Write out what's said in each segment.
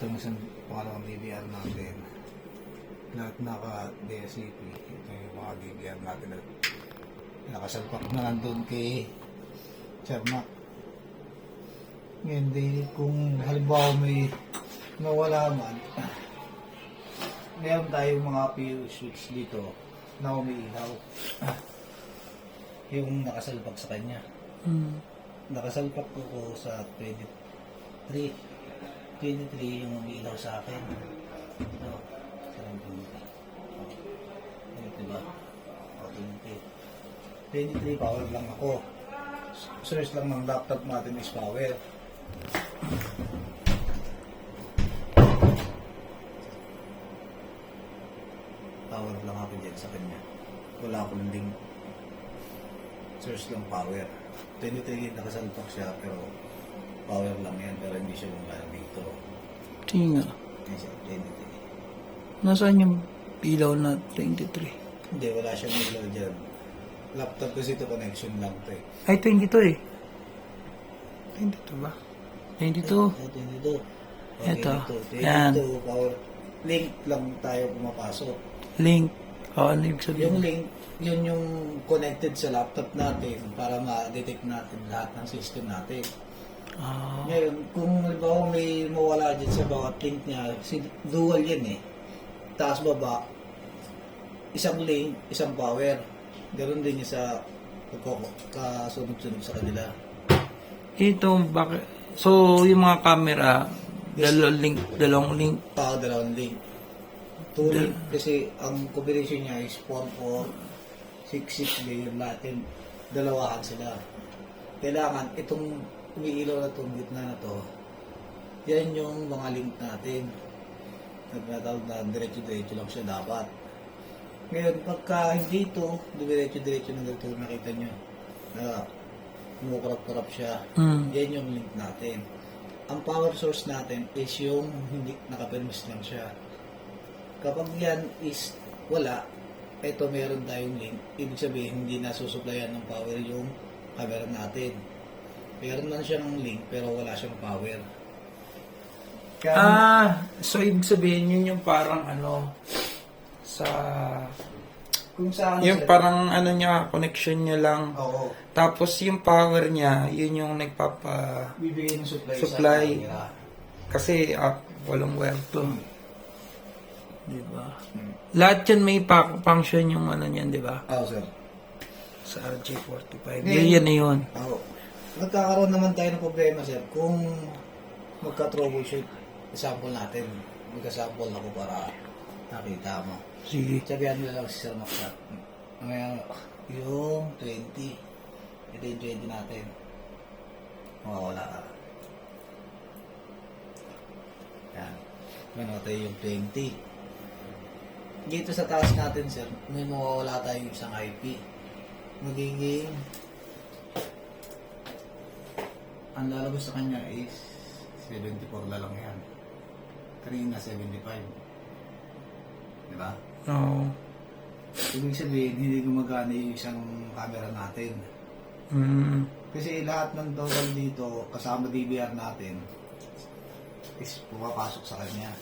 itong isang pangalawang DVR natin. Lahat naka-DSCP. Ito yung mga DVR natin na nakasalpak na nandun kay Sir Mac. Ngayon, kung halimbawa may nawala man, meron tayong mga fuse switch dito na umiilaw. Yung nakasalpak sa kanya. Nakasalpak ko sa 23 yung umiilaw sa akin. So, sarang pinita. Diba? 23 power lang ako. Source lang ng laptop natin is power. Power lang ako dyan sa kanya. Wala akong link. Source lang power. 23 nakasalpak siya pero power lang yan pero hindi siya gumana dito. Tinga. Yan siya, 23. Nasaan yung ilaw na 23? Hindi, wala siyang ilaw dyan. Laptop kasi ito connection lang ito eh. Ay, 22 eh. 22 ba? 22. 22. Ito. 22. Yan. Power. Link lang tayo pumapasok. Link. Ano ibig Yung sabihin? link, yun yung connected sa laptop natin para ma-detect natin lahat ng system natin. Ngayon, kung halimbawa may mawala dyan sa bawat link niya, dual yan eh. Taas baba, isang link, isang power. Ganoon din niya sa kasunod-sunod sa kanila. Ito, bakit? So, yung mga camera, dalawang link. Dalawang link. Two link kasi ang combination niya is 4466 layer natin. Dalawahan sila. Kailangan itong umiilaw na itong gitna na to, yan yung mga link natin. Nagtatawag na diretso-diretso lang siya dapat. Ngayon, pagka hindi ito, diretso-diretso na dito nakita nyo na kumukurap-kurap siya, yan yung link natin. Ang power source natin is yung hindi nakapermis lang siya. Kapag yan is wala, ito meron tayong link, ibig sabihin hindi nasusuplayan ng power yung camera natin. Meron man siyang link pero wala siyang power. Kaya, So ibig sabihin yun yung parang sa... kung saan Yung parang niya, connection niya lang. oo, Tapos yung power niya, yun yung bibigay ng supply, Supply. sa camera. Kasi walang wire to. Diba? Lahat yan may function yung niyan, diba? Oo, sir. Sa RJ45. Ngayon- Yan na yun. Oo. Nagkakaroon naman tayo ng problema, sir, kung magka-troubleshoot, example natin, magka-sample ako para nakita mo. Sige. Sabihan nila lang si Sir Maxa. Ngayon, yung 20. Ito yung 20 natin. Mawawala ka. Yan. Ngayon, ito yung 20. Dito sa taas natin, sir, may mawawala tayong isang IP. Magiging ang lalabas sa kanya is 74 na lang yan. Kanina 75. Diba? Oo. Ibig sabihin, hindi gumagana yung isang camera natin. Kasi lahat ng total dito, kasama DVR natin, is pumapasok sa kanya.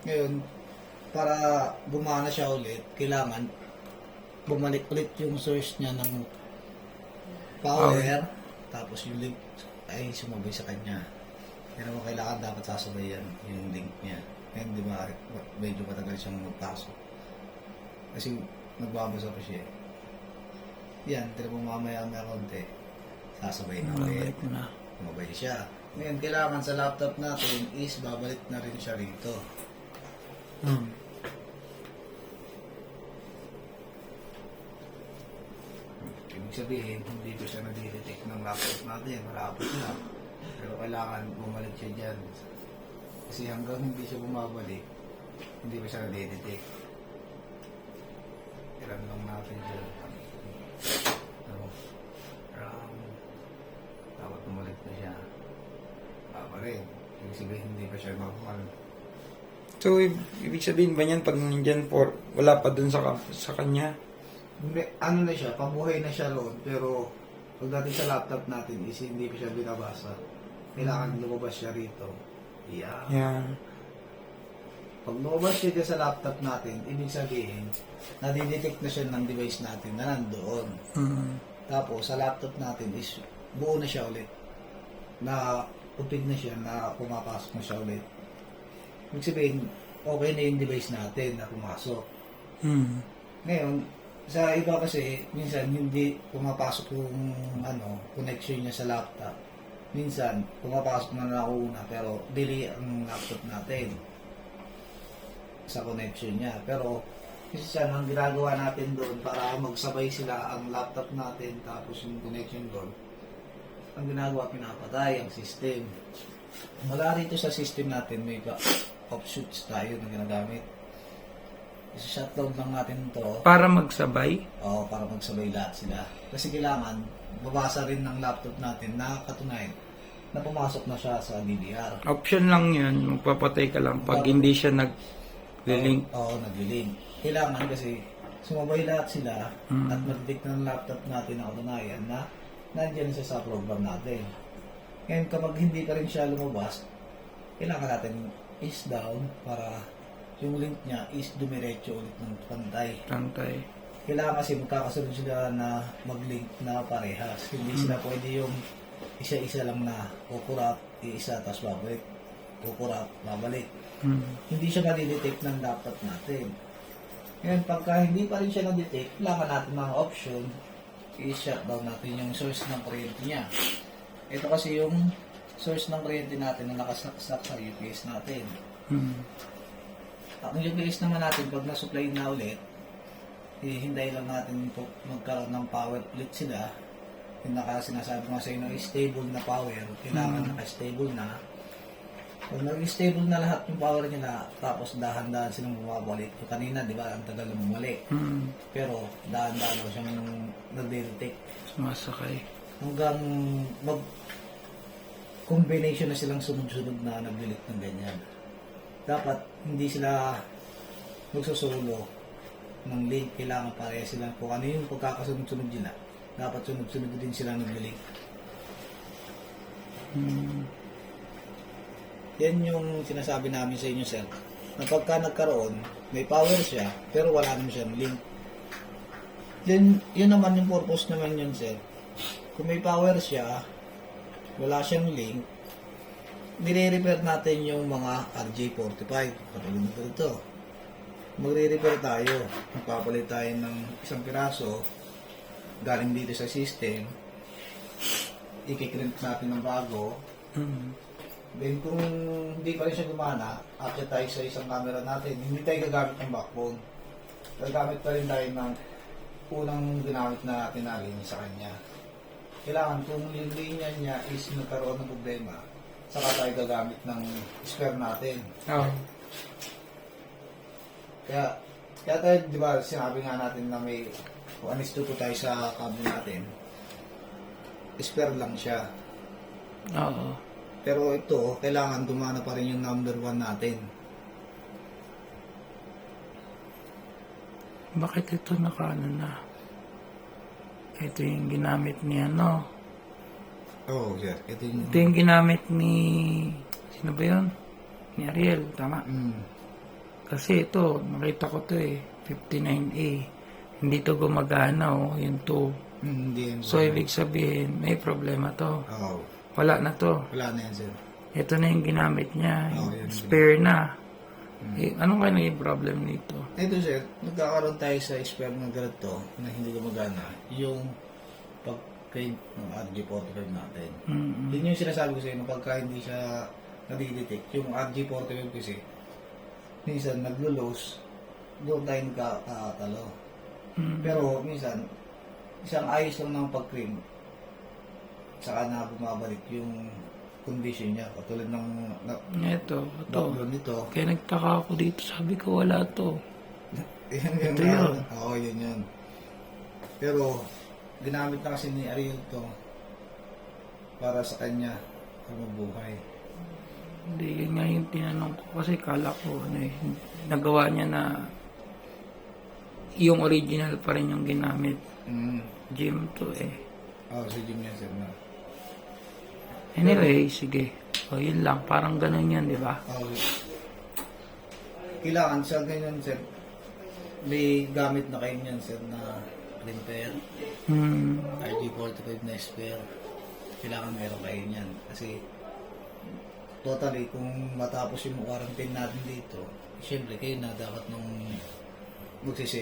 Ngayon, para bumana siya ulit, kailangan bumalik ulit yung source niya ng power, tapos yung link ay sumabay sa kanya. Pero kailangan dapat sasabay yan, yung link niya. Ngayon, di ba, medyo matagal siyang magpasok. Kasi nagbabasa pa siya. Yan, tira mo mamaya konti, sasabay na ulit. Sumabay siya. Ngayon, kailangan sa laptop natin is babalik na rin siya rito. Ibig sabihin, hindi ko siya nadidetect ng laptop natin. Malapit na. Pero kailangan bumalik siya dyan. Kasi hanggang hindi siya bumabalik, hindi ko siya nadidetect. Ilan lang natin dyan. Dapat bumalik na siya. Baba rin. Ibig sabihin, hindi pa siya normal. So, ibig sabihin ba niyan pag nandyan wala pa dun sa kanya? Ano na siya, pabuhay na siya roon, pero pagdating sa laptop natin is hindi ko siya binabasa. Kailangan lumabas siya rito. Yeah. Yan. Pag lumabas siya dyan sa laptop natin, ibig sabihin, nadidetect na siya ng device natin na nandoon. Tapos, sa laptop natin is buo na siya ulit. Na upig na siya, na pumapasok na siya ulit. Ibig sabihin, okay na yung device natin na pumasok. Ngayon, sa iba kasi, minsan hindi pumapasok yung connection niya sa laptop. Minsan, pumapasok na nauna pero delay ang laptop natin sa connection niya. Pero, minsan ang ginagawa natin doon para magsabay sila ang laptop natin tapos yung connection doon, ang ginagawa, pinapatay ang system. Mula rito sa system natin, may offshoots tayo na ginagamit. Isa-shutdown lang natin to. Para magsabay? Oo, para magsabay lahat sila. Kasi kailangan, babasa rin ng laptop natin na katunayan na pumasok na siya sa DDR. Option lang yun. Magpapatay ka lang pag hindi siya nag-link. Oo, nag-link. Kailangan kasi sumabay lahat sila at mag-detect ng laptop natin na katunayan na nandiyan siya sa program natin. Ngayon, kapag hindi pa rin siya lumabas, kailangan natin is down para yung link niya is dumiretso ulit ng pantay. Kailangan kasi magkakasunod sila na mag-link na parehas. Hindi sila pwede yung isa-isa lang na kukurap, isa, tapos babalik. Kukurap, babalik. Hindi siya na-detect ng laptop natin. Ngayon, pagka hindi pa rin siya na-detect, kailangan natin mga option, i-shutdown natin yung source ng kuryente niya. Ito kasi yung source ng kuryente natin na nakasaksak sa UPS natin. Ang UPS naman natin, pag na-supply na ulit, hintay lang natin magkaroon ng power ulit sila. Yung sinasabi ko sa inyo, stable na power, kailangan naka-stable na. Pag nag-stable na lahat yung power nila, tapos dahan-dahan silang bumabalik. So, kanina, di ba, ang tagal na bumalik. Pero dahan-dahan lang siyang nag-detect. Sumasakay. Hanggang mag-combination na silang sunod-sunod na nag-delete ng ganyan. Dapat hindi sila magsusulo ng link. Kailangan pareha sila. Kung ano yung pagkakasunod-sunod nila, dapat sunod-sunod din sila nag-link. Yan yung sinasabi namin sa inyo, sir. Na pagka nagkaroon, may power siya, pero wala naman siyang link. Then, yun naman yung purpose naman yun, sir. Kung may power siya, wala siyang link, nire-repair natin yung mga RJ45. Katulad ko ito. Magre-repair tayo. Magpapalit tayo ng isang piraso galing dito sa system. I-connect natin ng bago. Then kung hindi pa rin siya gumana, update tayo sa isang camera natin. Hindi tayo gagamit ng backbone. Gagamit pa rin tayo ng unang ginamit na natin na linya sa kanya. Kailangan kung yung linya niya is nagkaroon ng problema, saka tayo gagamit ng spare natin. Kaya tayo, di ba, sinabi nga natin na may kung anis tuto tayo sa cable natin, spare lang siya. Pero ito, kailangan gumana pa rin yung number 1 natin. Bakit ito nakaano na? Ito yung ginamit ni ano? Oo, sir. Ito yung ginamit ni... Sino ba yun? Ni Ariel, tama? Kasi ito, nakita ko to 59A. Hindi to gumagana, yung 2. Hindi. So, ibig sabihin, may problema to. Oo. Wala na to. Wala na yan, sir. Ito na yung ginamit niya. Yun. Spare na. Anong kaya naging problem nito? Ito, sir, nagkakaroon tayo sa spare ng ganito na hindi gumagana. Yung pag-print ng RJ45 natin. Yun yung sinasabi ko sa inyo, pagka hindi siya nadidetect. Yung RJ45 kasi, minsan naglo-lose, doon tayo nagkakatalo. Pero minsan, isang ayos lang ng pag-print, saka na bumabalik yung condition niya. Katulad ng Ito. background nito. Kaya nagtaka ako dito. Sabi ko, wala to. Ito yun. Oo, yun. Pero, ginamit na kasi ni Ariel to para sa kanya mabuhay. Hindi, yun nga yung tinanong ko. Kasi kala ko, nagawa niya na yung original pa rin yung ginamit. Gym to Oo, si Jim yan, sir. Anyway, sige. O, yun lang. Parang ganun yan, di ba? Okay. Kailangan sa ganyan, sir, may gamit na kayo niyan, sir, na printer, RG45 na spare. Kailangan meron kayo niyan. Kasi, totally, kung matapos yung quarantine natin dito, siyempre, kayo na dapat nung magsisave